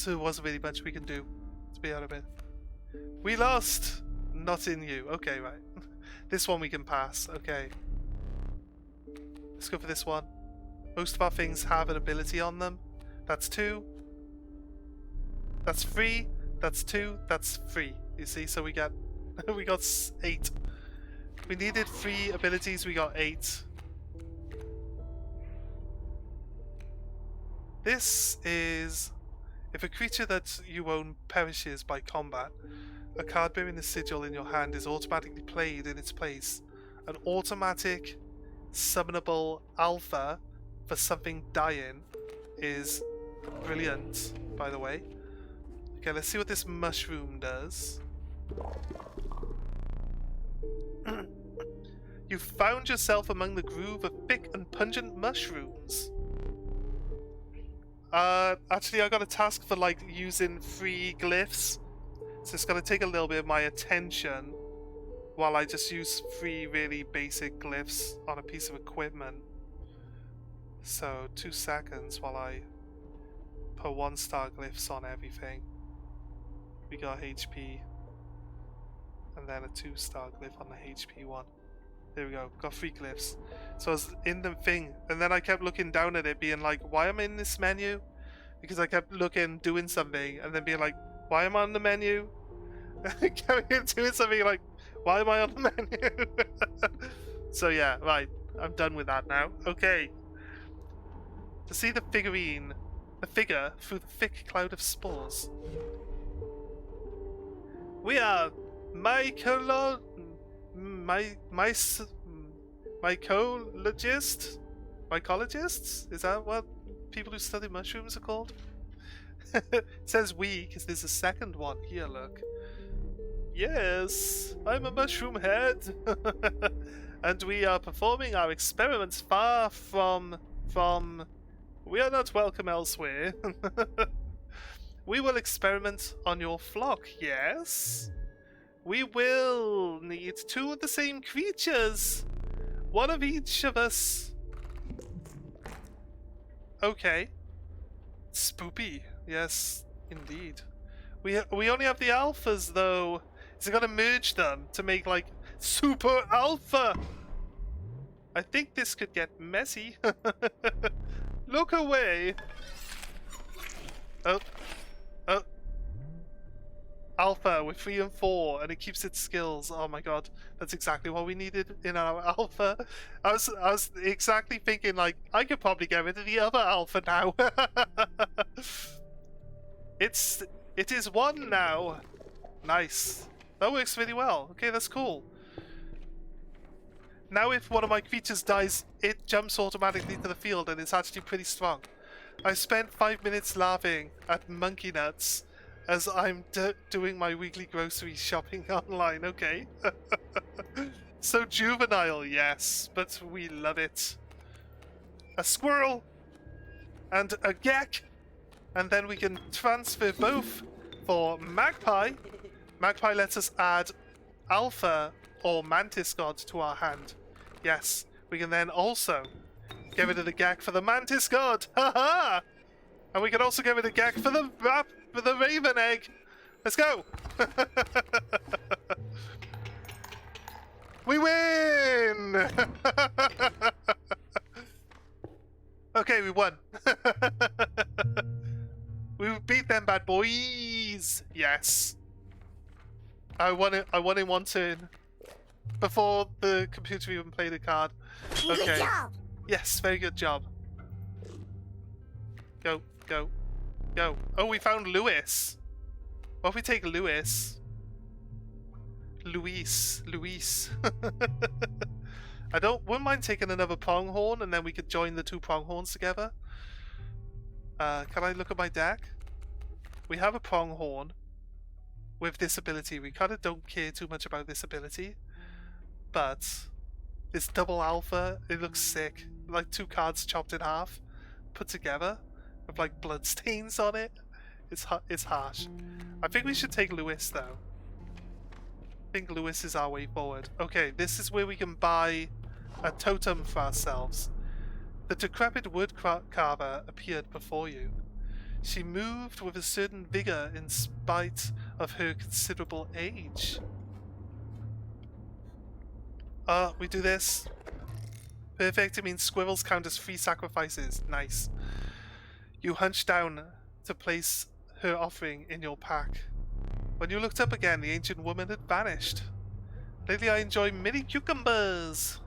So there wasn't really much we can do, to be out of it. We lost! Not in you. Okay, right. This one we can pass. Okay. Let's go for this one. Most of our things have an ability on them. That's 2. That's 3. That's 2. That's 3. You see, so we got we got 8. We needed 3 abilities, we got 8. This is... If a creature that you own perishes by combat, a card bearing the sigil in your hand is automatically played in its place. An automatic summonable alpha for something dying is brilliant, by the way. Okay, let's see what this mushroom does. You found yourself among the groove of thick and pungent mushrooms. Actually I got a task for like using 3 glyphs. So it's gonna take a little bit of my attention while I just use 3 really basic glyphs on a piece of equipment. So 2 seconds while I put 1-star glyphs on everything. We got HP. And then a 2-star glyph on the HP one. There we go, got 3 glyphs. So I was in the thing, and then I kept looking down at it being like, why am I in this menu? Because I kept looking, doing something, and then being like, why am I on the menu? Going in doing something like, why am I on the menu? So yeah, right, I'm done with that now. Okay. To see the figurine, the figure through the thick cloud of spores. We are mycologist? Mycologists? Is that what people who study mushrooms are called? It says we, because there's a second one here, look. Yes, I'm a mushroom head. And we are performing our experiments far from... We are not welcome elsewhere. We will experiment on your flock, yes? We will need 2 of the same creatures. 1 of each of us. Okay. Spoopy. Yes, indeed. We only have the alphas, though. Is it gonna merge them to make, like, super alpha? I think this could get messy. Look away. Oh. Oh. Alpha with 3 and 4, and it keeps its skills. Oh my god, that's exactly what we needed in our alpha. I was exactly thinking, like, I could probably get rid of the other alpha now. It is 1 now. Nice. That works really well. Okay, that's cool. Now if one of my creatures dies, it jumps automatically to the field, and it's actually pretty strong. I spent 5 minutes laughing at monkey nuts as I'm doing my weekly grocery shopping online, okay? So juvenile, yes, but we love it. A squirrel and a gek, and then we can transfer both for magpie. Magpie lets us add alpha or mantis god to our hand. Yes, we can then also get rid of the gek for the mantis god. Haha! And we can also get rid of gek for the raven egg. Let's go! We win! Okay, we won. We beat them bad boys. Yes. I won in 1 turn. Before the computer even played a card. Okay. Good job. Yes, very good job. Go, go, go. Oh, we found Lewis. What if we take Lewis? Luis. I wouldn't mind taking another pronghorn, and then we could join the 2 pronghorns together. Can I look at my deck? We have a pronghorn with this ability. We kind of don't care too much about this ability, but this double alpha, it looks sick. Like 2 cards chopped in half, put together, with like blood stains on it. It's harsh. I think we should take Lewis though. I think Lewis is our way forward. Okay, this is where we can buy a totem for ourselves. The decrepit wood carver appeared before you. She moved with a certain vigor in spite of her considerable age. We do this. Perfect. It means squirrels count as free sacrifices. Nice. You hunched down to place her offering in your pack. When you looked up again, the ancient woman had vanished. Lately I enjoy mini cucumbers.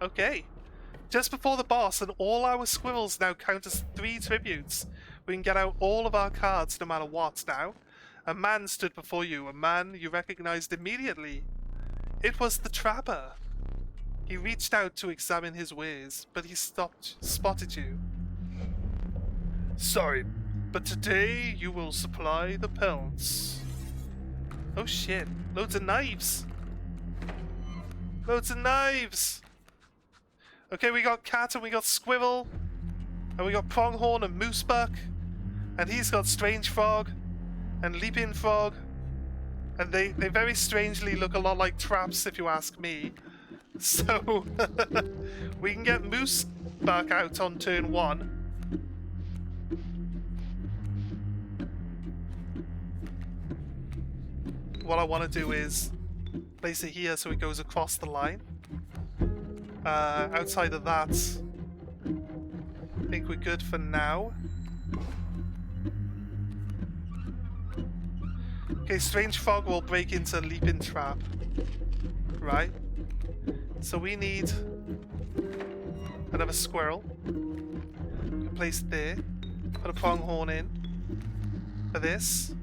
Okay. Just before the boss, and all our squirrels now count as 3 tributes. We can get out all of our cards no matter what now. A man stood before you, a man you recognized immediately. It was the trapper. He reached out to examine his wares, but he spotted you. Sorry, but today you will supply the pelts. Oh shit, loads of knives. Loads of knives. Okay, we got cat and we got squirrel. And we got pronghorn and moosebuck. And he's got strange frog and leaping frog. And they very strangely look a lot like traps if you ask me. So we can get moosebuck out on turn 1. What I want to do is place it here so it goes across the line. Outside of that, I think we're good for now. Okay, strange frog will break into leaping trap. Right? So we need another squirrel. We can place it there. Put a pronghorn in for this.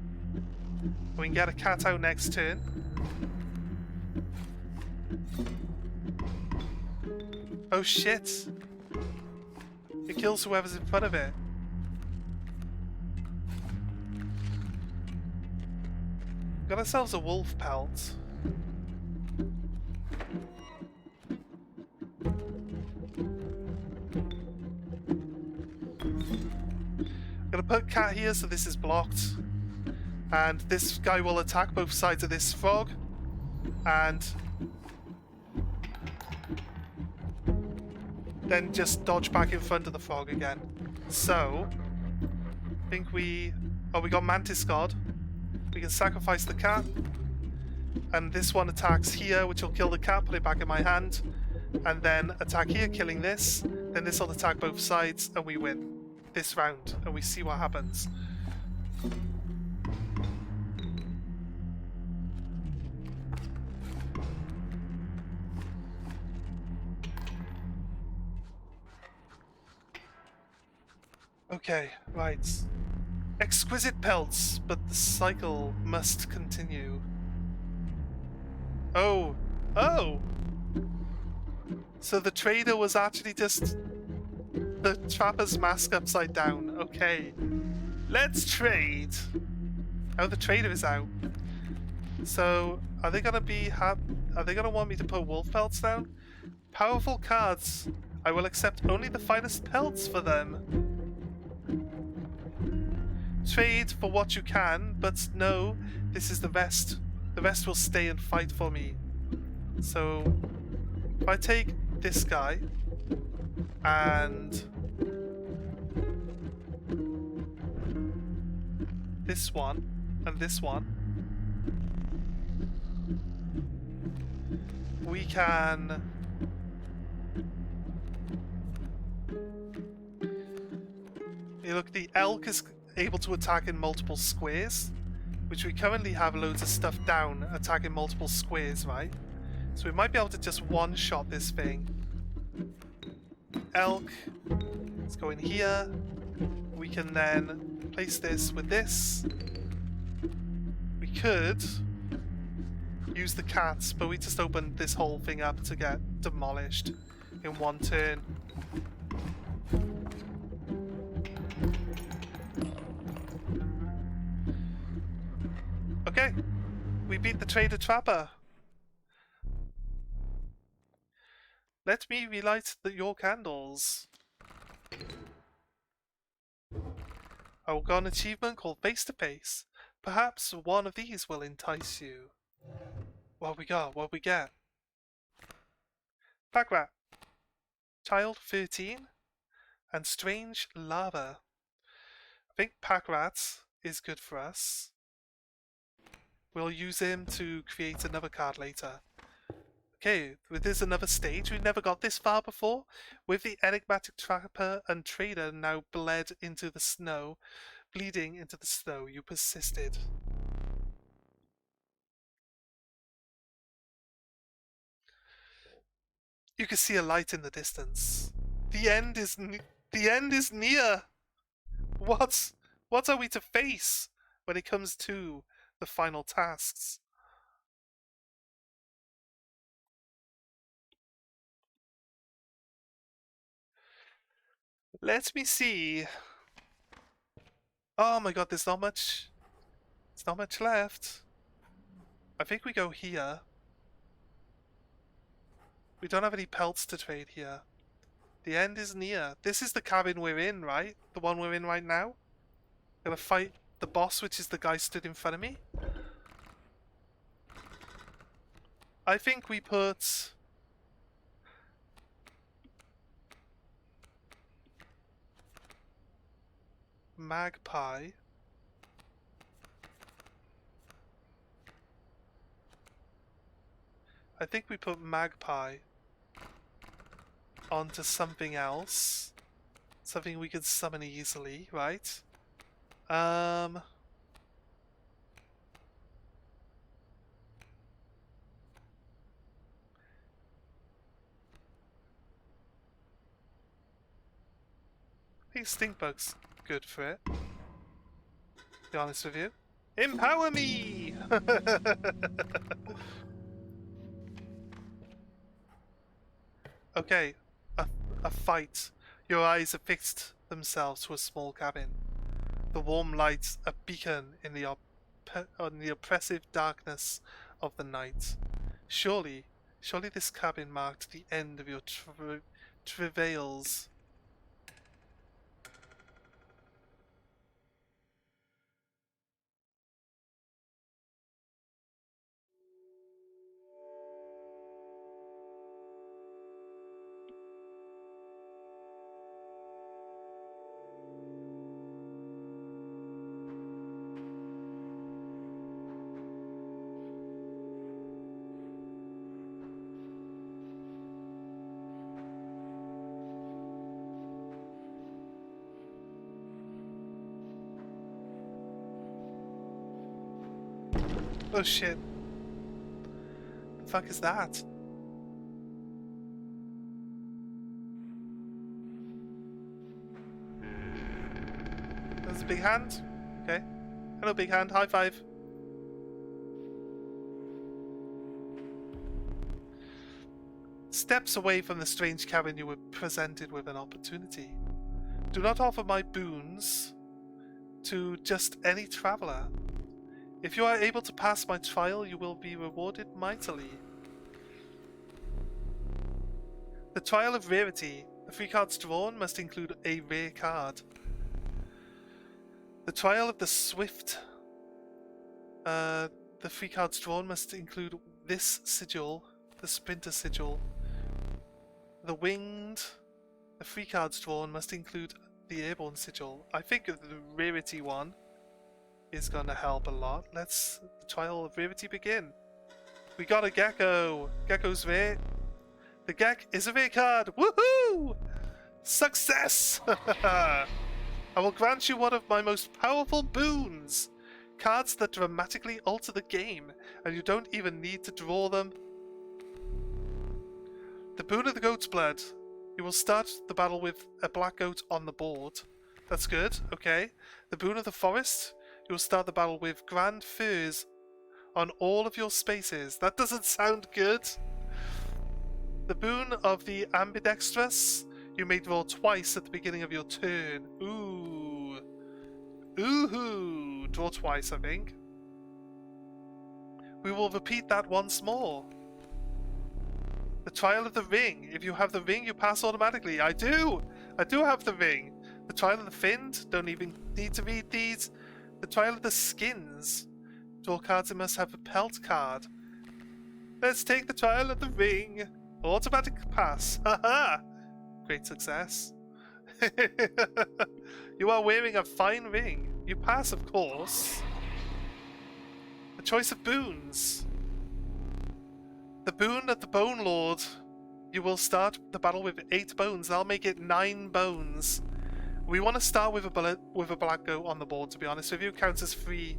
We can get a cat out next turn. Oh shit! It kills whoever's in front of it. Got ourselves a wolf pelt. Gonna put cat here so this is blocked. And this guy will attack both sides of this frog. And then just dodge back in front of the frog again. So, I think we got Mantis God. We can sacrifice the cat. And this one attacks here, which will kill the cat, put it back in my hand. And then attack here, killing this. Then this will attack both sides, and we win this round. And we see what happens. Okay, right. Exquisite pelts, but the cycle must continue. Oh! So the trader was actually just the trapper's mask upside down. Okay. Let's trade! Oh, the trader is out. So, are they gonna want me to put wolf pelts down? Powerful cards. I will accept only the finest pelts for them. Trade for what you can, but no, this is the rest. The rest will stay and fight for me. So, if I take this guy, and this one, and this one, we can... Hey, look, the elk is able to attack in multiple squares, which we currently have loads of stuff down attacking multiple squares, right? So we might be able to just one-shot this thing. Elk, let's go in here. We can then place this with this. We could use the cats, but we just opened this whole thing up to get demolished in one turn. Okay, we beat the trader trapper. Let me relight your candles. I will got an achievement called Face to Face. Perhaps one of these will entice you. What we got? What we get? Pack rat. Child 13 and strange lava. think Pack Rat is good for us. We'll use him to create another card later. Okay, there's another stage. We've never got this far before. With the enigmatic trapper and trader now bled into the snow, bleeding into the snow, you persisted. You can see a light in the distance. The end is near. What are we to face when it comes to the final tasks? Let me see. Oh my god, there's not much left. I think we go here. We don't have any pelts to trade here. The end is near. This is the cabin we're in, right? The one we're in right now? Gonna fight the boss, which is the guy stood in front of me. I think we put... Magpie. I think we put Magpie onto something else. Something we can summon easily, right? I think Stinkbug's good for it. To be honest with you. Empower me! Okay, a fight. Your eyes have fixed themselves to a small cabin. The warm lights a beacon in the oppressive darkness of the night. Surely this cabin marked the end of your travails. Oh shit. The fuck is that? There's a big hand. Okay. Hello, big hand. High five. Steps away from the strange cabin, you were presented with an opportunity. Do not offer my boons to just any traveler. If you are able to pass my trial, you will be rewarded mightily. The trial of rarity. The 3 cards drawn must include a rare card. The trial of the swift. The 3 cards drawn must include this sigil, the sprinter sigil. The winged. The 3 cards drawn must include the airborne sigil. I think the rarity one is gonna help a lot. Let's the trial of rarity begin. We got a gecko. Gecko's rare. The gek is a rare card. Woohoo! Success! I will grant you one of my most powerful boons. Cards that dramatically alter the game, and you don't even need to draw them. The boon of the goat's blood. You will start the battle with a black goat on the board. That's good, okay. The boon of the forest. You will start the battle with grand furs on all of your spaces. That doesn't sound good. The boon of the ambidextrous. You may draw twice at the beginning of your turn. Ooh. Ooh-hoo. Draw twice, I think. We will repeat that once more. The trial of the ring. If you have the ring, you pass automatically. I do! I do have the ring. The trial of the find. Don't even need to read these. The trial of the skins. Draw cards that must have a pelt card. Let's take the trial of the ring. Automatic pass. Haha! Great success. You are wearing a fine ring. You pass, of course. A choice of boons. The boon of the Bone Lord. You will start the battle with 8 bones. That'll make it 9 bones. We want to start with a black goat on the board, to be honest with you. Counts as 3.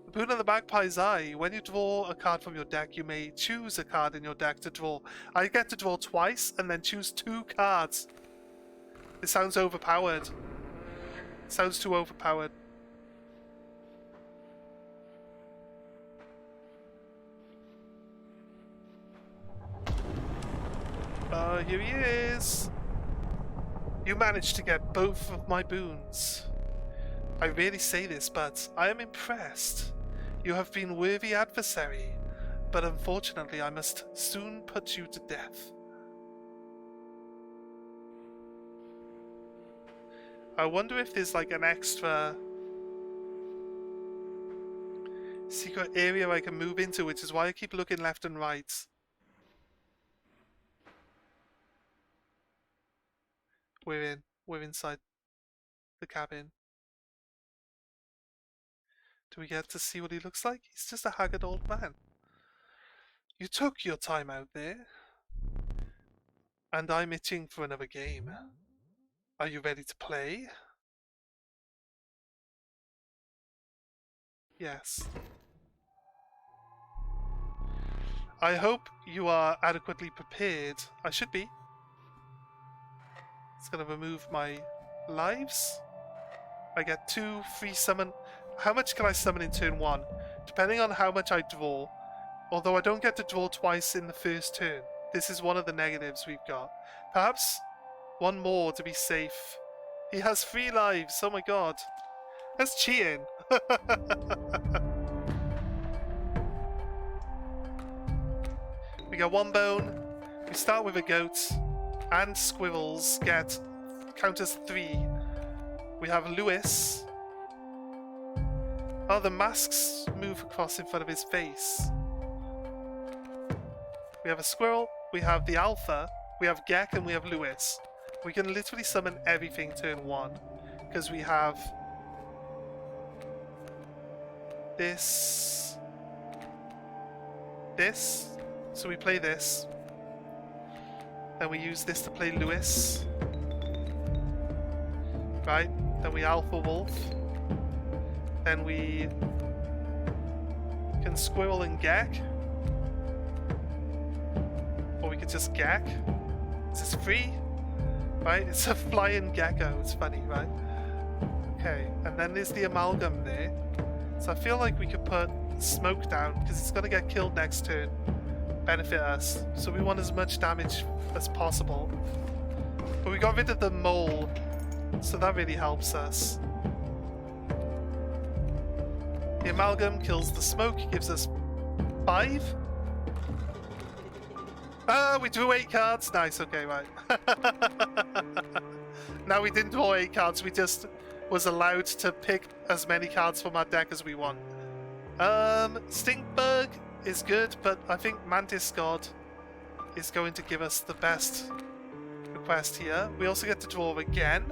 The boon of the Magpie's Eye. When you draw a card from your deck, you may choose a card in your deck to draw. I get to draw twice and then choose 2 cards. This sounds overpowered. Sounds too overpowered. Here he is. You managed to get both of my boons. I rarely say this, but I am impressed. You have been worthy adversary, but unfortunately I must soon put you to death. I wonder if there's like an extra secret area I can move into, which is why I keep looking left and right. We're inside the cabin. Do we get to see what he looks like? He's just a haggard old man. You took your time out there, and I'm itching for another game. Are you ready to play? Yes. I hope you are adequately prepared. I should be. It's going to remove my lives. I get 2 free summon. How much can I summon in turn 1? Depending on how much I draw. Although I don't get to draw twice in the first turn. This is one of the negatives we've got. Perhaps 1 more to be safe. He has 3 lives. Oh my god. That's cheating. We got 1 bone. We start with a goat. And squirrels count as 3. We have Lewis. Oh, the masks move across in front of his face. We have a squirrel, we have the alpha, we have Gek, and we have Lewis. We can literally summon everything turn 1. Because we have this. So we play this. Then we use this to play Lewis. Right, then we Alpha Wolf. Then we can Squirrel and Gek. Or we could just Gek. Is this free? Right, it's a flying gecko, it's funny, right? Okay, and then there's the Amalgam there. So I feel like we could put Smoke down, because it's going to get killed next turn. Benefit us. So we want as much damage as possible. But we got rid of the mole, so that really helps us. The Amalgam kills the smoke, gives us 5. We drew 8 cards. Nice, okay, right. Now we didn't draw 8 cards, we just was allowed to pick as many cards from our deck as we want. Stinkbug is good, but I think Mantis God is going to give us the best request here. We also get to draw again.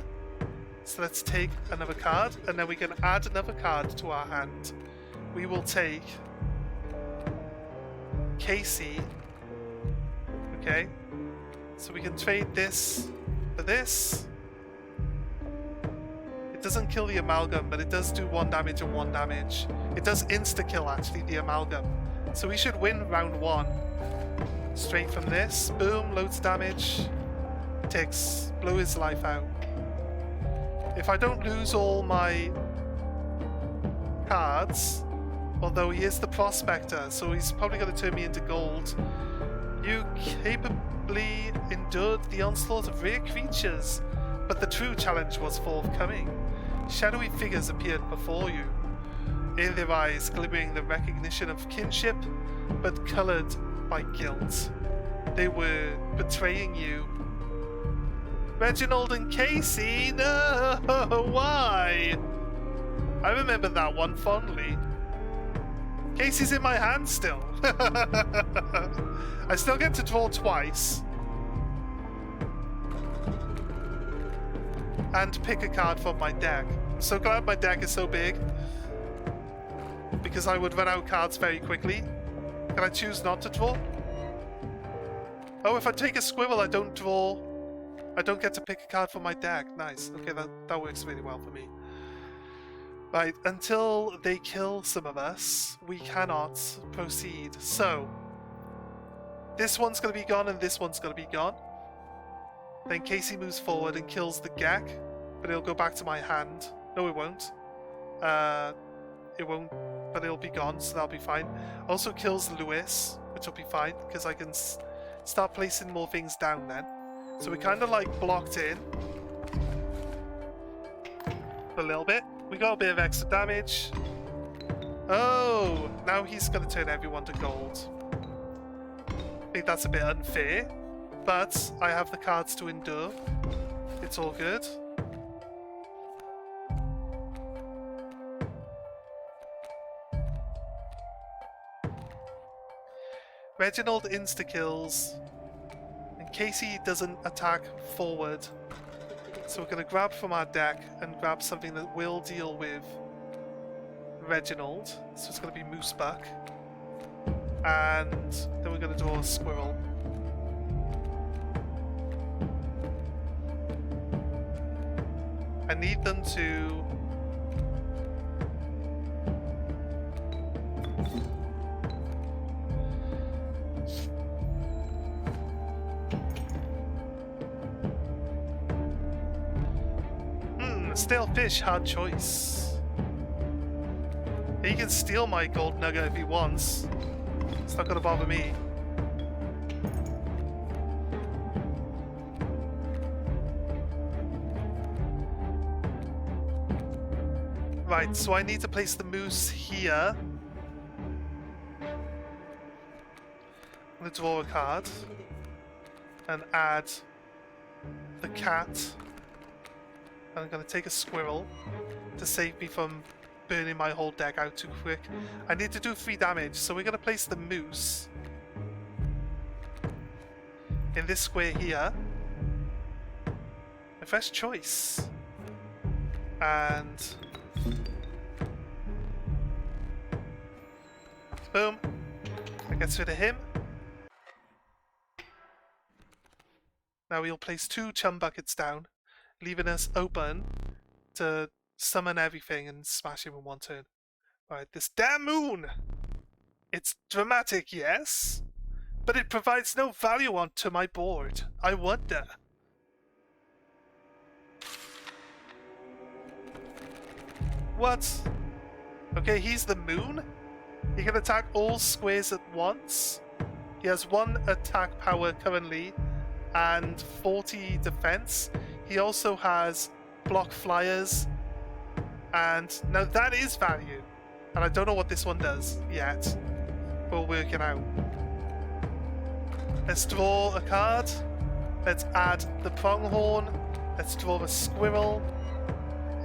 So let's take another card, and then we can add another card to our hand. We will take Casey. Okay. So we can trade this for this. It doesn't kill the Amalgam, but it does do 1 damage and 1 damage. It does insta-kill, actually, the Amalgam. So we should win round 1. Straight from this. Boom, loads of damage. Ticks. Blow his life out. If I don't lose all my cards, although he is the Prospector, so he's probably going to turn me into gold. You capably endured the onslaught of rare creatures, but the true challenge was forthcoming. Shadowy figures appeared before you, in their eyes glimmering the recognition of kinship, but coloured by guilt. They were betraying you. Reginald and Casey, no, why? I remember that one fondly. Casey's in my hand still. I still get to draw twice. and pick a card from my deck. I'm so glad my deck is so big, because I would run out cards very quickly. Can I choose not to draw? Oh, if I take a squirrel, I don't draw. I don't get to pick a card from my deck. Nice. Okay, that works really well for me. Right, until they kill some of us, we cannot proceed. So, this one's going to be gone and this one's going to be gone. Then Casey moves forward and kills the Gek, but it'll go back to my hand. No, it won't. It won't, but it'll be gone, so that'll be fine. Also kills Lewis, which will be fine, because I can start placing more things down then. So we kind of like blocked in a little bit. We got a bit of extra damage. Oh, now he's going to turn everyone to gold. I think that's a bit unfair, but I have the cards to endure. It's all good. Reginald insta-kills, and Casey doesn't attack forward. So we're going to grab from our deck and grab something that will deal with Reginald. So it's going to be Moosebuck. And then we're going to draw a squirrel. I need them to... Stale fish, hard choice. He can steal my gold nugget if he wants. It's not gonna bother me. Right, so I need to place the moose here. I'm gonna draw a card and add the cat. I'm going to take a squirrel to save me from burning my whole deck out too quick. I need to do 3 damage, so we're going to place the moose in this square here. My first choice. And... boom. That gets rid of him. Now we'll place 2 chum buckets down, leaving us open to summon everything and smash him in one turn. Right, this damn moon! It's dramatic, yes, but it provides no value onto my board. I wonder. What? Okay, he's the moon? He can attack all squares at once. He has 1 attack power currently and 40 defense. He also has block flyers, and now that is value, and I don't know what this one does yet. We'll work it out. Let's draw a card. Let's add the pronghorn. Let's draw a squirrel,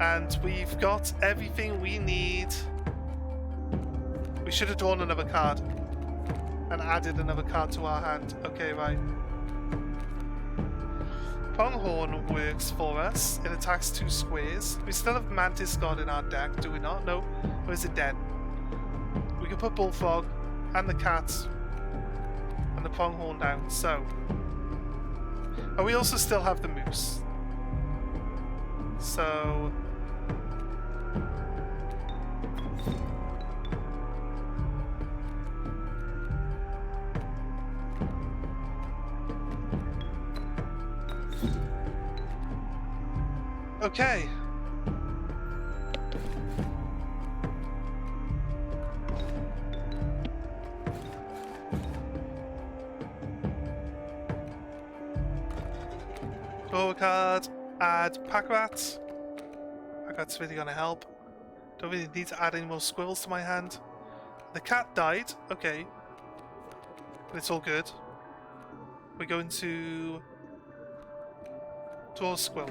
and we've got everything we need. We should have drawn another card and added another card to our hand. Okay, right. Pronghorn works for us. It attacks 2 squares. We still have Mantis God in our deck, do we not? No. Or is it dead? We can put Bullfrog and the cat and the pronghorn down. So, and we also still have the moose. So, okay. Draw a card, add Pack Rat. Pack Rat's really gonna help. Don't really need to add any more squirrels to my hand. The cat died, okay. But it's all good. We're going to draw a squirrel.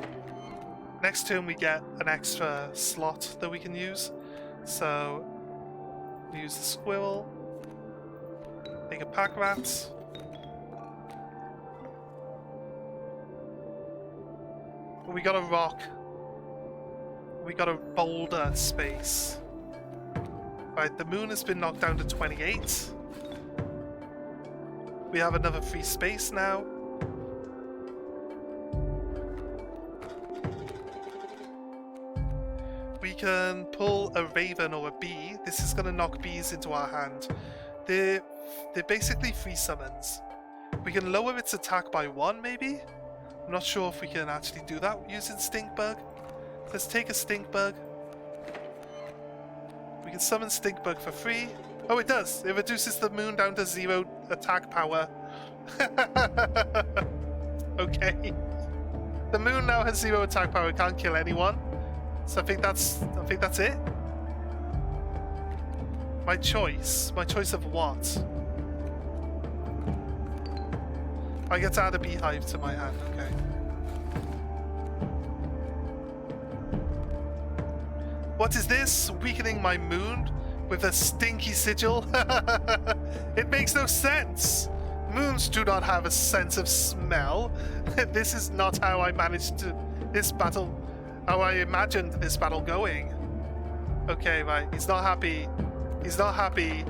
Next turn we get an extra slot that we can use. So we use the squirrel, make a Pack Rat. We got a rock. We got a boulder space. Right, the moon has been knocked down to 28. We have another free space now. We can pull a raven or a bee. This is going to knock bees into our hand. They're basically free summons. We can lower its attack by 1, maybe? I'm not sure if we can actually do that using Stink Bug. Let's take a Stink Bug. We can summon Stink Bug for free. Oh, it does! It reduces the moon down to 0 attack power. Okay. The moon now has 0 attack power, it can't kill anyone. So I think that's it. My choice of what? I get to add a beehive to my hand, okay. What is this? Weakening my moon with a stinky sigil? It makes no sense! Moons do not have a sense of smell. This is not how I managed how I imagined this battle going. Okay, right, he's not happy. He's not happy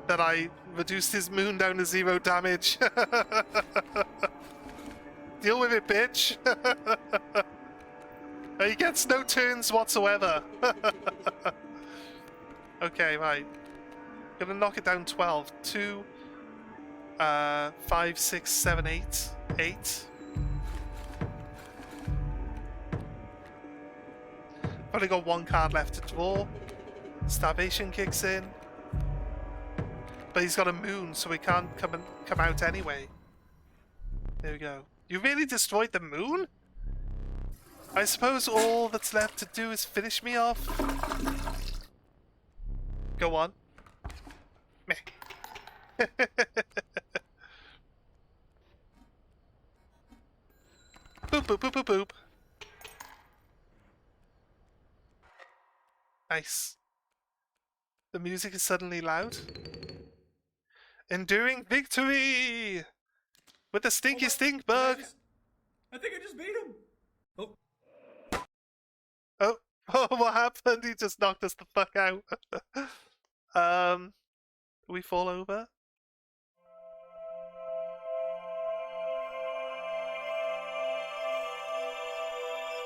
that I reduced his moon down to 0 damage. Deal with it, bitch. He gets no turns whatsoever. Okay, right. Gonna knock it down 12. 2, 5, 6, 7, 8. 8. Only got 1 card left to draw. Starvation kicks in. But he's got a moon, so he can't come out anyway. There we go. You really destroyed the moon? I suppose all that's left to do is finish me off. Go on. Meh. Boop, boop, boop, boop, boop. Nice. The music is suddenly loud. Enduring victory! With the stinky stink bug! I think I just beat him! Oh, what happened? He just knocked us the fuck out. We fall over?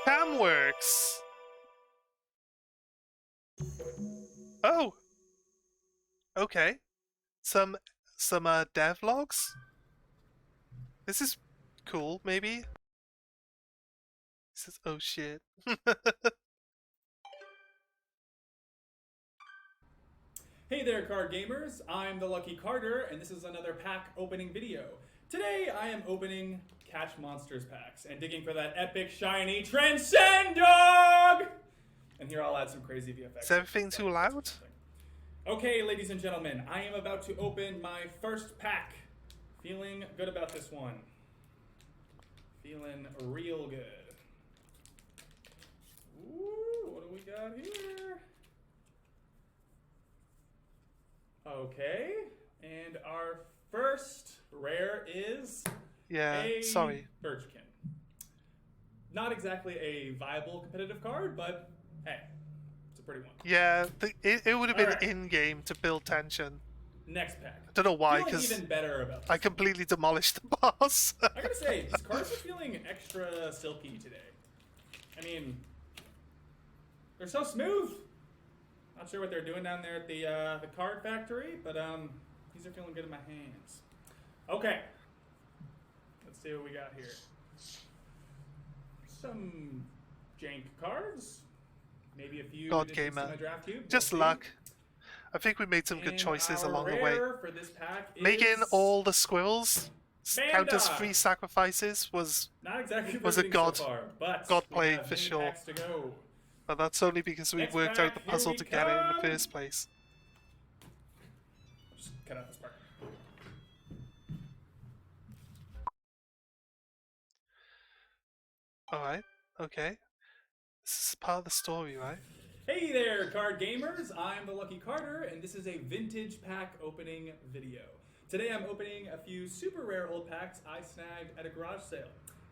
Cam works! Oh! Okay. Some dev logs? This is cool, maybe? This is, oh shit. Hey there, card gamers. I'm the Lucky Carter, and this is another pack opening video. Today, I am opening Catch Monsters packs and digging for that epic, shiny Transcend Dog! And here I'll add some crazy VFX. Is everything too loud? Okay, ladies and gentlemen, I am about to open my first pack. Feeling good about this one. Feeling real good. Ooh, what do we got here? Okay, and our first rare is a Birchkin. Not exactly a viable competitive card, but hey, it's a pretty one. Yeah, it would have been in-game to build tension. Next pack. I don't know why, because even better about this I completely demolished the boss. I gotta say, these cards are feeling extra silky today. I mean, they're so smooth. Not sure what they're doing down there at the card factory, but these are feeling good in my hands. Okay, let's see what we got here. Some jank cards, maybe a few. God Gamer. Draft cube. Just luck. I think we made some good choices along the way. For this pack is Making all the squirrels count as free sacrifices was a god play for sure. But that's only because we worked out the puzzle to get it in the first place. Just cut out this part. Alright, okay. This is part of the story, right? Hey there, card gamers! I'm the Lucky Carter, and this is a vintage pack opening video. Today I'm opening a few super rare old packs I snagged at a garage sale.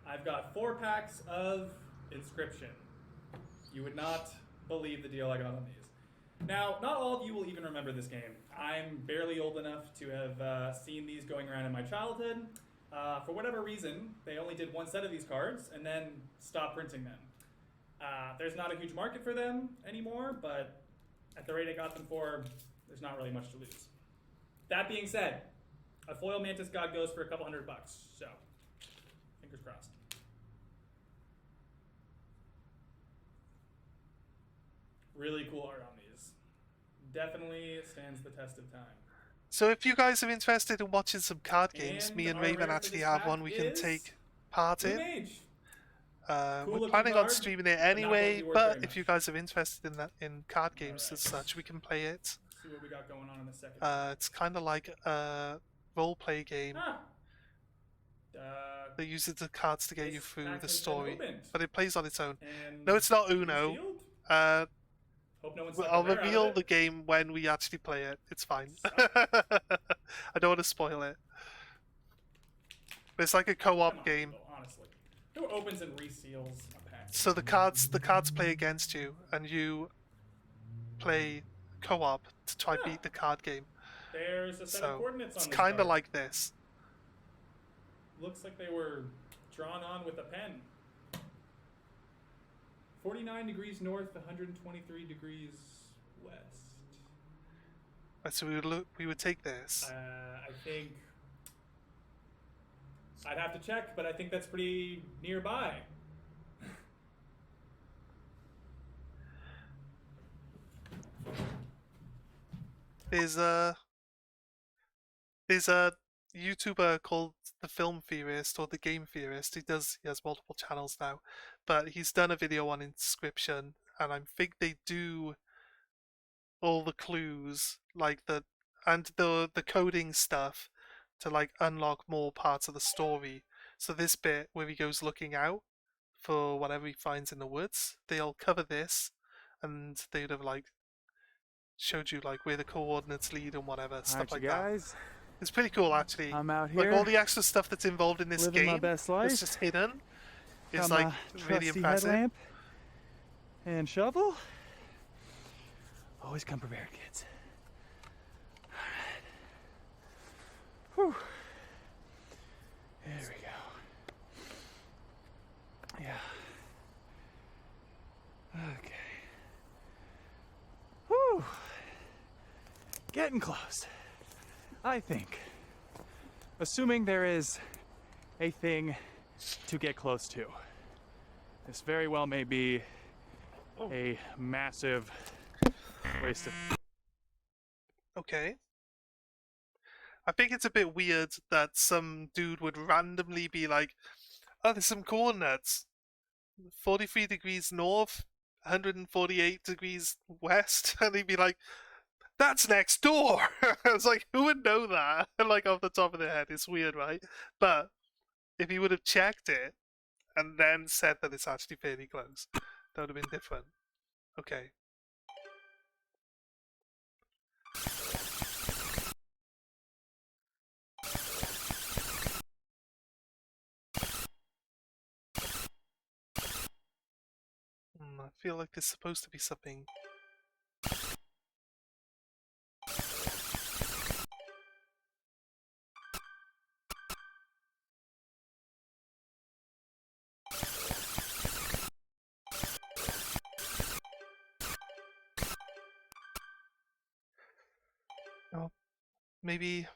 I've got 4 packs of inscryption. You would not believe the deal I got on these. Now, not all of you will even remember this game. I'm barely old enough to have seen these going around in my childhood. For whatever reason, they only did 1 set of these cards and then stopped printing them. There's not a huge market for them anymore, but at the rate I got them for, there's not really much to lose. That being said, a foil Mantis God goes for a couple $100, so fingers crossed. Really cool art on these. Definitely stands the test of time. So if you guys are interested in watching some card games, And me and our Raven rare for actually this have pack one we can is take part Blue in. Mage. We're Cool-looking planning on card, streaming it but not going to anyway, be worth but very if you much. guys are interested in card games Alright. as such, we can play it. Let's see what we got going on in the second. It's kind of like a role-play game Ah. that uses the cards to get you This through pack the has been story, opened. but it plays on its own. And No, it's not who's Uno. sealed? Hope no one's Well, stuck a I'll rare out of reveal it. the game when we actually play it. It's fine. Suck. I don't want to spoil it. But it's like a Come co-op on, game. people, honestly. Who opens and reseals a pack? So the cards play against you, and you play co-op to try Ah. beat the card game. There's a set of So coordinates on it's this kind of card. like this. Looks like they were drawn on with a pen. 49 degrees north, 123 degrees west. Right, so we would take this. I think I'd have to check, but I think that's pretty nearby. There's a YouTuber called the Film Theorist or the Game Theorist. He has multiple channels now, but he's done a video on inscription, and I think they do all the clues like the coding stuff to like unlock more parts of the story. So this bit where he goes looking out for whatever he finds in the woods, they'll cover this, and they would have like showed you like where the coordinates lead and whatever stuff like that. It's pretty cool, actually. I'm out Like here, all the extra stuff that's involved in this living game, my best it's life. just hidden. It's Got like my really trusty impressive. headlamp and shovel. Always come prepared, kids. All right. Whew. There we go. Yeah. Okay. Whew. Getting close. I think. Assuming there is a thing to get close to. This very well may be a massive waste of... Okay. I think it's a bit weird that some dude would randomly be like, oh, there's some coordinates. 43 degrees north, 148 degrees west, and he'd be like, that's next door. I was like, who would know that? Like off the top of their head. It's weird, right? But if he would have checked it and then said that it's actually fairly close, that would have been different. Okay. I feel like there's supposed to be something. Oh, maybe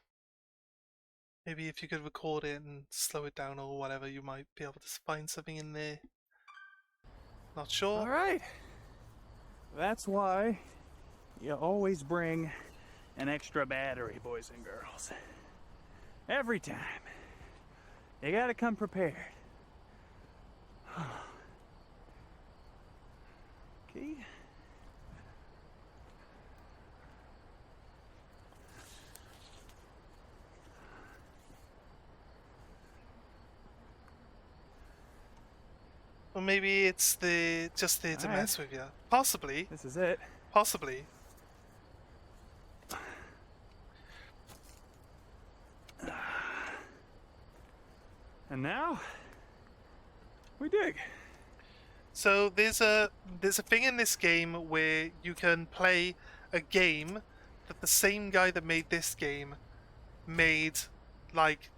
if you could record it and slow it down or whatever, you might be able to find something in there. Not sure. All right. That's why you always bring an extra battery, boys and girls. Every time. You gotta come prepared. Okay. Or maybe it's just there to Alright. mess with you. Possibly. This is it. Possibly. And now, We dig. So there's a thing in this game where you can play a game that the same guy that made this game made like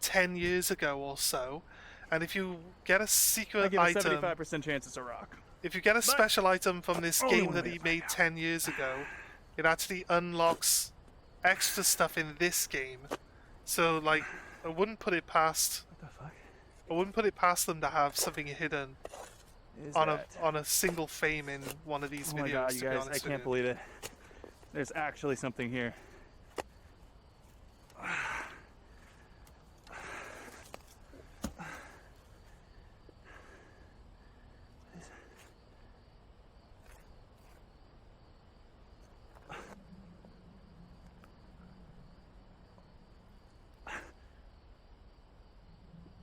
10 years ago or so, and if you get a I secret give a item, 75% chance it's a rock. if you get a special item from this only game one that way he to find made out. 10 years ago, it actually unlocks extra stuff in this game. So like, I wouldn't put it past What the fuck them to have something hidden is on that? a single frame in one of these Oh videos. my god, you to be guys, I honest with can't you. believe it. There's actually something here.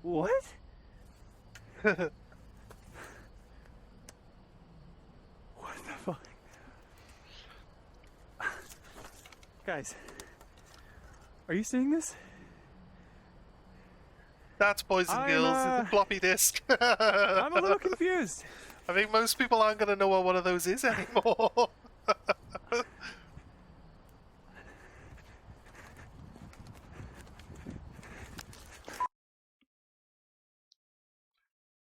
What? What the fuck? Guys, are you seeing this? That's boys and girls. It's a floppy disk. I'm a little confused. I think most people aren't going to know what one of those is anymore.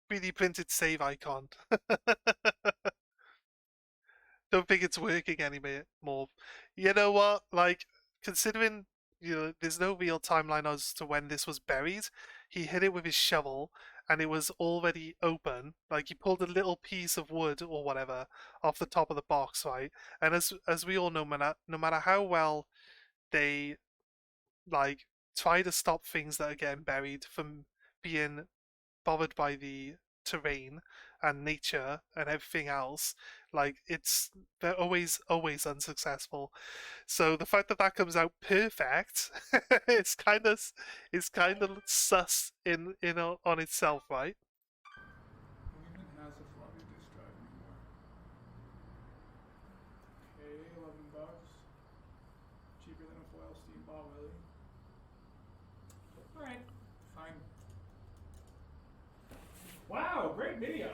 Really printed save icon. Don't think it's working anymore. You know what? Like, considering there's no real timeline as to when this was buried, he hit it with his shovel and it was already open. Like, he pulled a little piece of wood or whatever off the top of the box, right? And as we all know, no matter how well they like try to stop things that are getting buried from being bothered by the terrain and nature and everything else, like they're always unsuccessful. So the fact that that comes out perfect, it's kind of sus on itself, right? Who even has a floppy disk drive anymore? Okay, $11. Cheaper than a foil steam ball, really. Alright, fine. Wow, great video.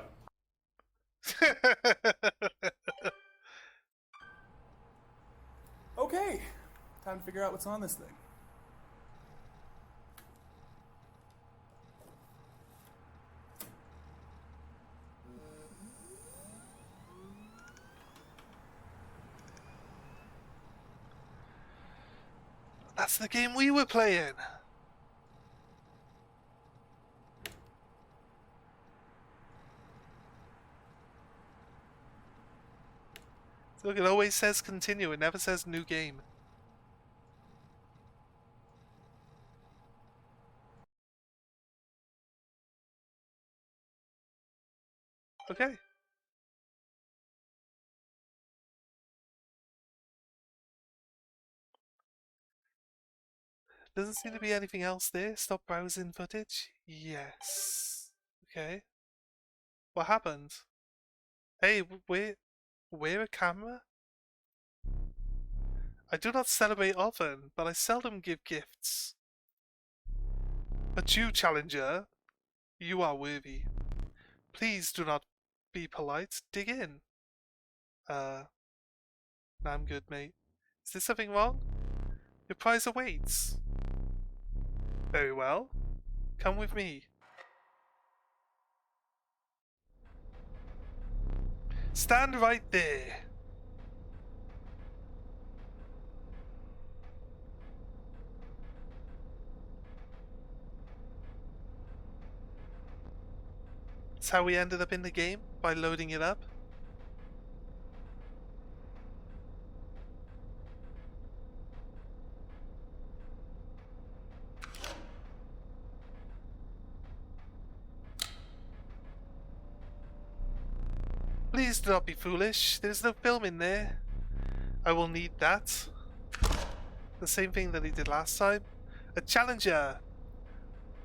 Okay, time to figure out what's on this thing. That's the game we were playing. Look, it always says continue, it never says new game. Okay. Doesn't seem to be anything else there. Stop browsing footage. Yes. Okay. What happened? Hey, we're a camera? I do not celebrate often, but I seldom give gifts. But you, challenger, you are worthy. Please do not be polite. Dig in. Nah, I'm good, mate. Is there something wrong? Your prize awaits. Very well. Come with me. Stand right there. That's how we ended up in the game, by loading it up. Please do not be foolish. There's no film in there. I will need that. The same thing that he did last time. A challenger.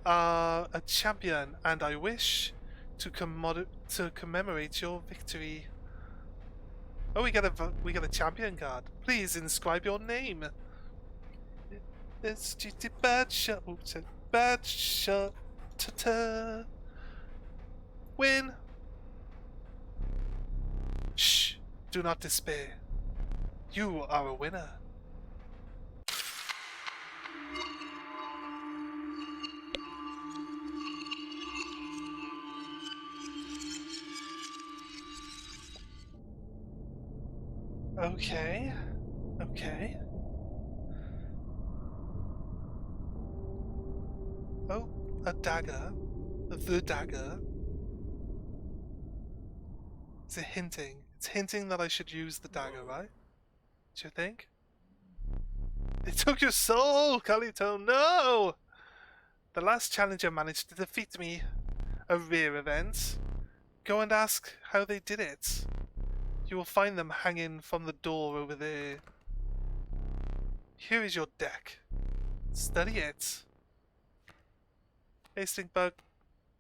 A champion. And I wish to commemorate your victory. Oh, we got a champion card. Please inscribe your name. SGTBADSHOT. Oops, bad shot. Ta-ta. Win! Shh! Do not despair. You are a winner. Okay. Okay. Oh, a dagger. The dagger. Is it hinting? It's hinting that I should use the dagger, right? Do you think? It took your soul, Kalito! No! The last challenger managed to defeat me. A rare event. Go and ask how they did it. You will find them hanging from the door over there. Here is your deck. Study it. Hey, Stinkbug.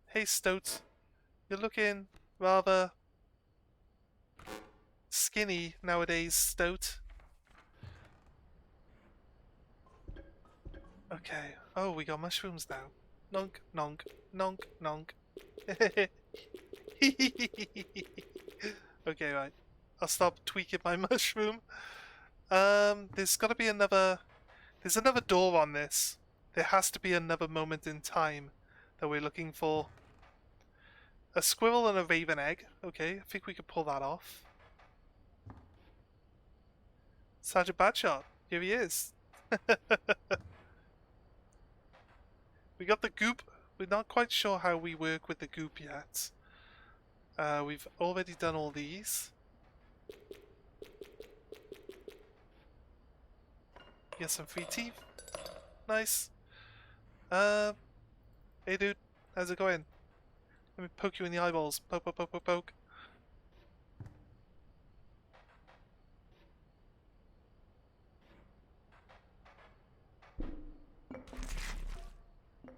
Hey, Stoat. You're looking rather skinny nowadays, Stoat. Okay. Oh, we got mushrooms now. Nonk, nonk, nonk, nonk. Okay, right. I'll stop tweaking my mushroom. There's gotta be another... There's another door on this. There has to be another moment in time that we're looking for. A squirrel and a raven egg. Okay, I think we could pull that off. Sergeant Badshot. Here he is. We got the goop. We're not quite sure how we work with the goop yet. We've already done all these. Get some free teeth. Nice. Hey dude, how's it going? Let me poke you in the eyeballs. Poke, poke, poke, poke, poke.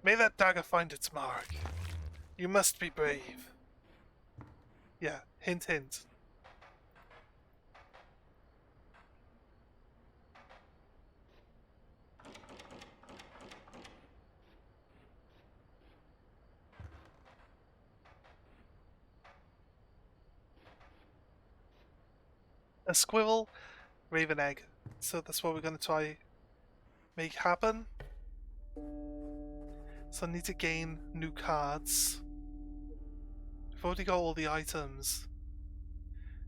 May that dagger find its mark. You must be brave. Yeah, hint, hint. A squirrel, raven egg. So that's what we're going to try make happen. So I need to gain new cards. We've already got all the items.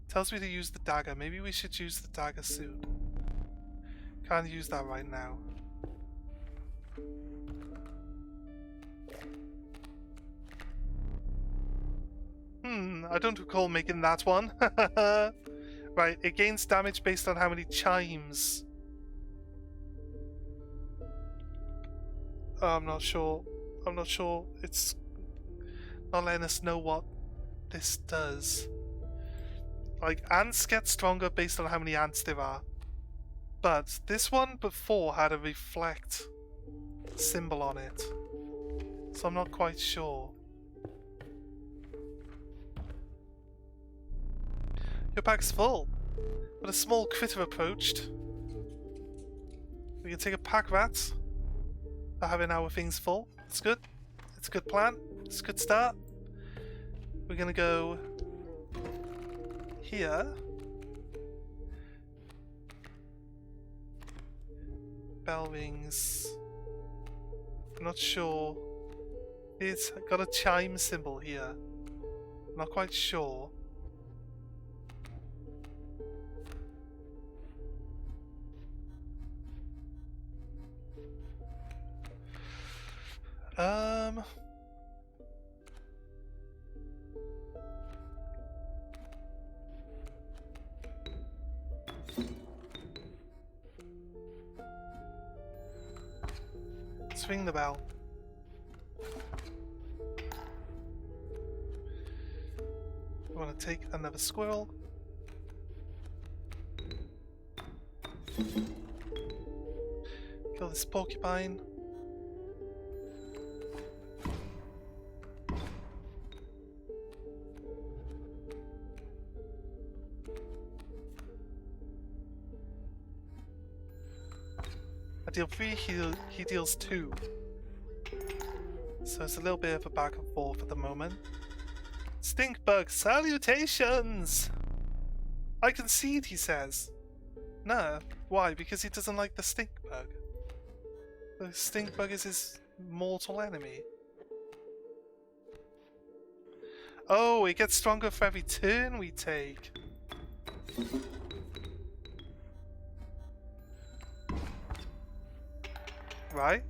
Tells me to use the dagger. Maybe we should use the dagger soon. Can't use that right now. I don't recall making that one. Right, it gains damage based on how many chimes. I'm not sure. I'm not sure. It's not letting us know what this does. Like, ants get stronger based on how many ants there are. But this one before had a reflect symbol on it. So I'm not quite sure. Your pack's full. But a small critter approached. We can take a pack rat for having our things full. It's good. It's a good plan. It's a good start. We're gonna go here. Bell rings. I'm not sure. It's got a chime symbol here. I'm not quite sure. Swing the bell. We want to take another squirrel. Kill this porcupine. I deal 3, he deals 2. So it's a little bit of a back and forth at the moment. Let's Stink bug, salutations! I concede, he says. No, why? Because he doesn't like the stink bug. The stink bug is his mortal enemy. Oh, it gets stronger for every turn we take. Right?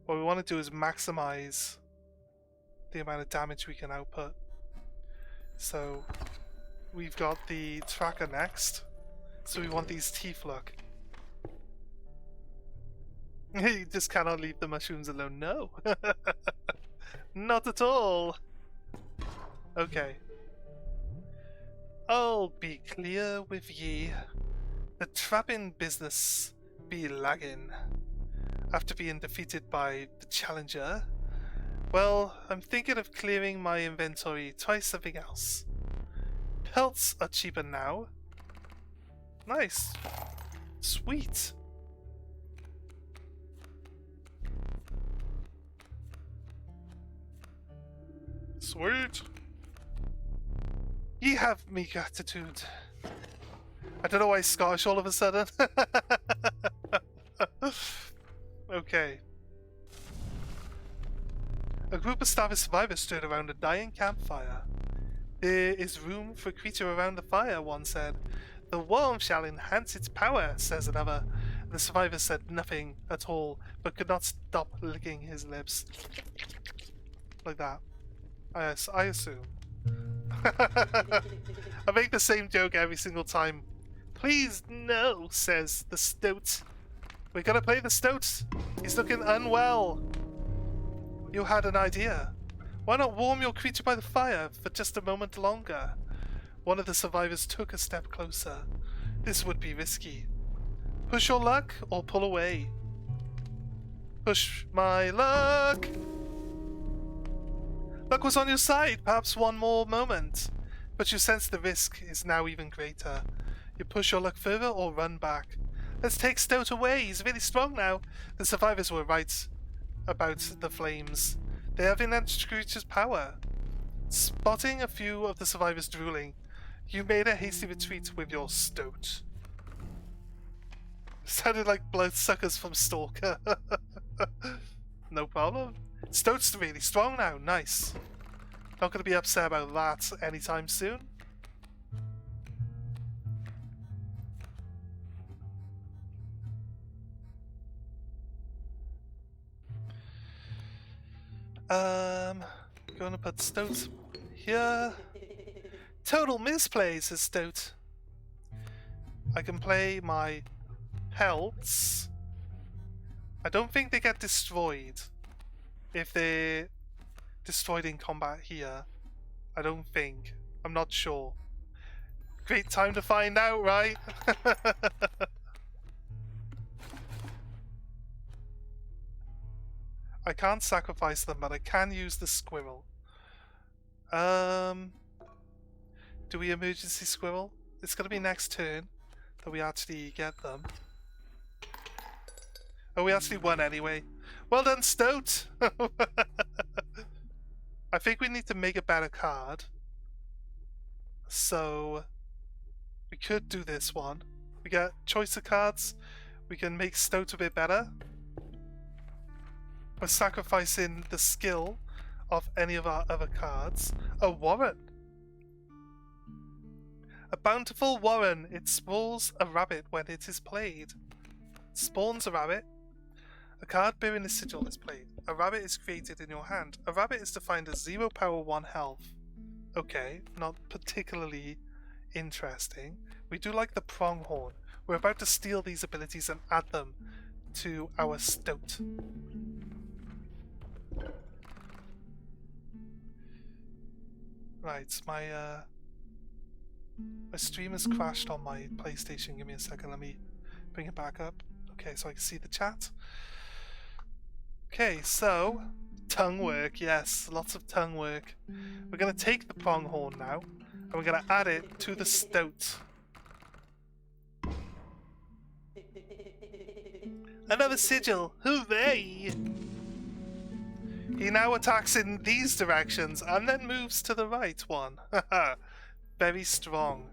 What we want to do is maximize the amount of damage we can output. So we've got the tracker next. So we want these teeth, look. You just cannot leave the mushrooms alone. No. Not at all. Okay. I'll be clear with ye. The trapping business be lagging. After being defeated by the challenger, well, I'm thinking of clearing my inventory, try something else. Pelts are cheaper now. Nice. Sweet. Sweet. Ye have me gratitude. I don't know why Scottish all of a sudden. Okay. A group of starving survivors stood around a dying campfire. There is room for a creature around the fire, one said. The warmth shall enhance its power, says another. The survivor said nothing at all, but could not stop licking his lips. Like that. I assume. I make the same joke every single time. Please, no, says the stoat. We're gonna play the stoat. He's looking unwell. You had an idea. Why not warm your creature by the fire for just a moment longer? One of the survivors took a step closer. This would be risky. Push your luck or pull away. Push my luck. Luck was on your side, perhaps one more moment. But you sense the risk is now even greater. You push your luck further or run back. Let's take Stoat away, he's really strong now. The survivors were right about the flames. They have enhanced creature's power. Spotting a few of the survivors drooling, you made a hasty retreat with your Stoat. Sounded like bloodsuckers from Stalker. No problem. Stoat's really strong now, nice. Not gonna be upset about that anytime soon. Gonna put Stoat here. Total misplay, says Stoat. I can play my pelts. I don't think they get destroyed if they're destroyed in combat here. I don't think. I'm not sure. Great time to find out, right? I can't sacrifice them, but I can use the squirrel. Do we emergency squirrel? It's gonna be next turn that we actually get them. Oh, we actually won anyway. Well done, Stoat! I think we need to make a better card. So we could do this one. We got choice of cards. We can make Stoat a bit better. We're sacrificing the skill of any of our other cards. A warren. A bountiful warren. It spawns a rabbit when it is played. Spawns a rabbit. A card bearing the sigil is played. A rabbit is created in your hand. A rabbit is defined as 0 power 1 health. Okay, not particularly interesting. We do like the pronghorn. We're about to steal these abilities and add them to our Stoat. Right, my stream has crashed on my PlayStation. Give me a second, let me bring it back up. Okay, so I can see the chat. Okay, so tongue work, yes, lots of tongue work. We're gonna take the pronghorn now, and we're gonna add it to the Stoat. Another sigil, hooray! He now attacks in these directions and then moves to the right one. Haha. Very strong.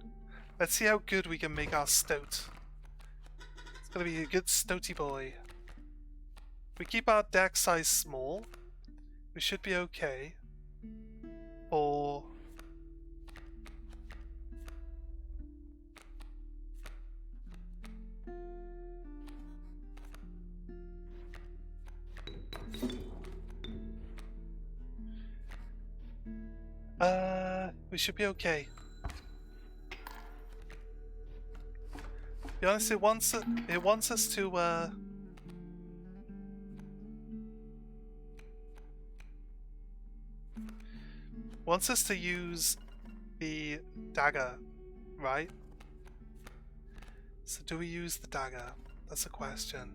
Let's see how good we can make our stoat. It's gonna be a good stoaty boy. We keep our deck size small. We should be okay. Or... we should be okay. To be honest, it wants us to wants us to use the dagger, right? So do we use the dagger? That's a question.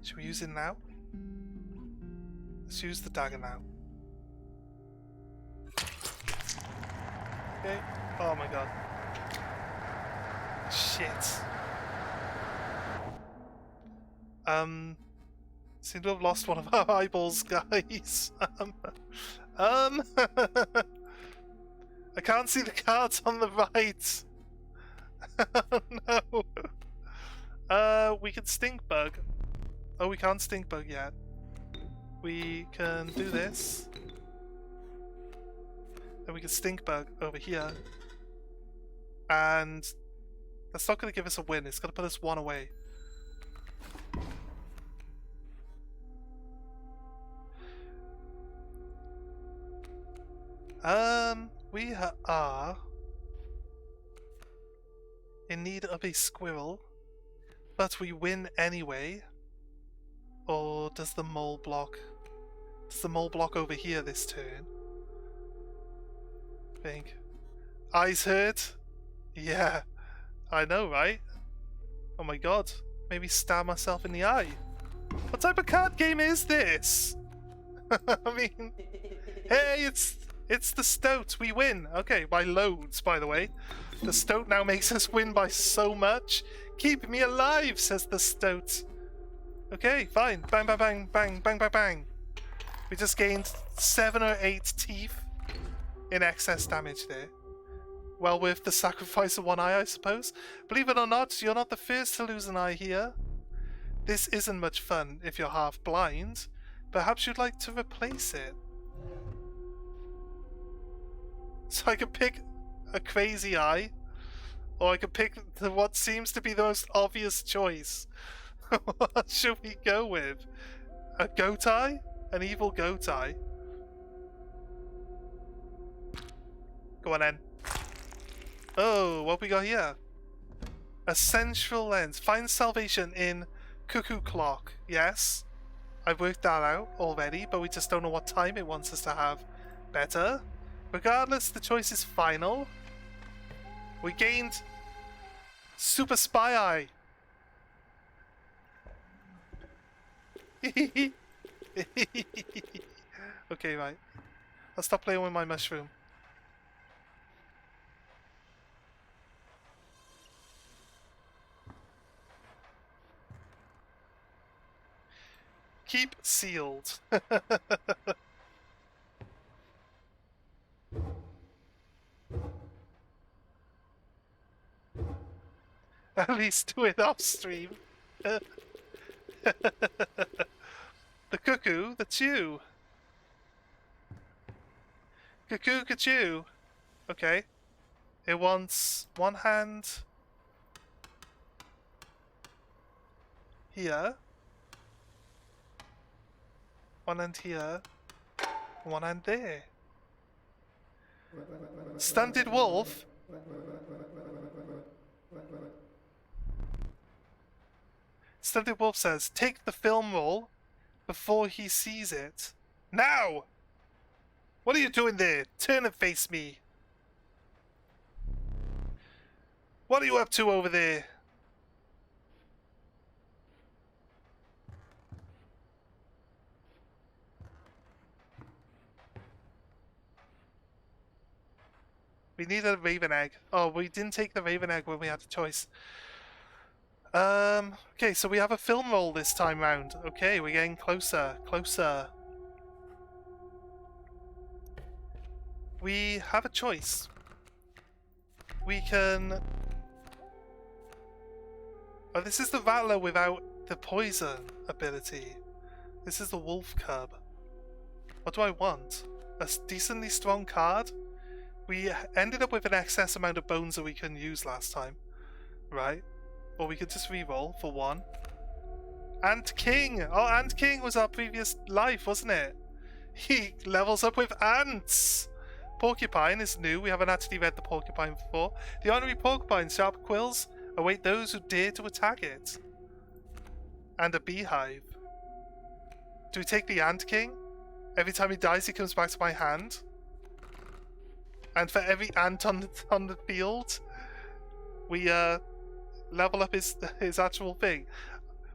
Should we use it now? Let's use the dagger now. Okay. Oh my god. Shit. Seem to have lost one of our eyeballs, guys. I can't see the cards on the right. No. We can stink bug. Oh, we can't stink bug yet. We can do this. And we can stink bug over here. And that's not going to give us a win. It's going to put us one away. We are in need of a squirrel, but we win anyway. Or does the mole block? Does the mole block over here this turn? I think. Eyes hurt? Yeah, I know, right? Oh my god, maybe stab myself in the eye. What type of card game is this? I mean, hey, it's the stoat. We win. Okay, by loads, by the way. The stoat now makes us win by so much. Keep me alive, says the stoat. Okay, fine. Bang, bang, bang, bang, bang, bang, bang. We just gained 7 or 8 teeth in excess damage there. Well worth the sacrifice of one eye, I suppose. Believe it or not, you're not the first to lose an eye here. This isn't much fun if you're half blind. Perhaps you'd like to replace it. So I could pick a crazy eye, or I could pick what seems to be the most obvious choice. What should we go with? A goat eye? An evil goat eye? Go on then. Oh, what we got here? A central lens. Find salvation in cuckoo clock. Yes, I've worked that out already, but we just don't know what time it wants us to have. Better. Regardless, the choice is final. We gained Super Spy Eye. Okay, right. I'll stop playing with my mushroom. Keep sealed. At least do it off stream. The cuckoo, that's you. Cuckoo, cuckoo. Okay. It wants one hand here. One hand here. One hand there. Stunted wolf. Stunted wolf says, take the film roll before he sees it. Now! What are you doing there? Turn and face me. What are you up to over there? We need a raven egg. Oh, we didn't take the raven egg when we had the choice. Okay, so we have a film roll this time round. Okay, we're getting closer, closer. we have a choice. We can... Oh, this is the Rattler without the poison ability. This is the Wolf Cub. What do I want? A decently strong card? We ended up with an excess amount of bones that we couldn't use last time. Right? Or we could just re-roll for 1. Ant King! Oh, Ant King was our previous life, wasn't it? He levels up with ants! Porcupine is new. We haven't actually read the Porcupine before. The honorary Porcupine, sharp quills, await those who dare to attack it. And a beehive. Do we take the Ant King? Every time he dies, he comes back to my hand. And for every ant on the field, we level up his actual thing.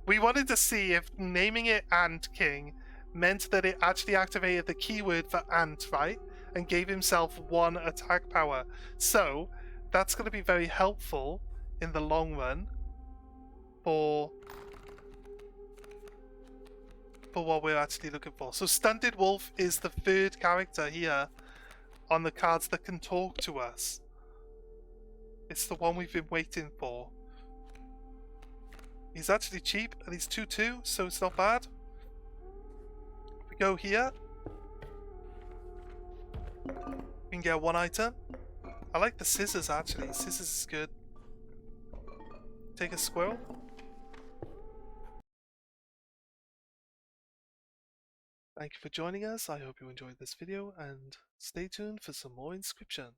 We wanted to see if naming it Ant King meant that it actually activated the keyword for ant, right? And gave himself 1 attack power. So that's going to be very helpful in the long run for what we're actually looking for. So Stunted Wolf is the 3rd character here on the cards that can talk to us. It's the one we've been waiting for. He's actually cheap and he's 2/2, so it's not bad. We go here. We can get 1 item. I like the scissors actually. Scissors is good. Take a squirrel. Thank you for joining us. I hope you enjoyed this video and stay tuned for some more inscryption.